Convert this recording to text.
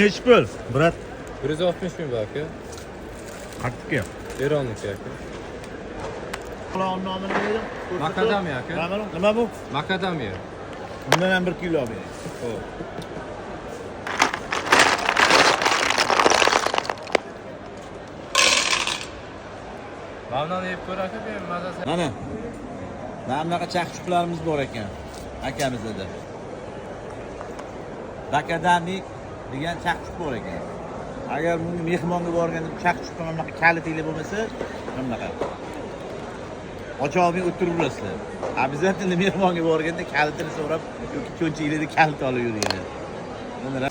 Nechi pul, brat? 160 ming bu aka. Qattiqmi? Eronniki aka. Qulog'im nomini bering. Makadamiya aka. Nima bu? Makadamiya. Bundan ham 1 kilo bering. Xo'p. Mavlon yeb ko'r aka, men mazasi. Mana. Mana bunaqa chaqchuqlarimiz bor ekan akamizda. Bakadami degan chaqchuq bor ekan. Agar bunga mehmonga borganda chaqchuqqa mana bunaqa kalitinglar bo'lmasa, mana bunaqa. Ocha olmay o'tirib turasizlar. Обязательно mehmonga borganda kalitini so'rab yoki cho'nchaklarni kalit olib yuringlar. Mana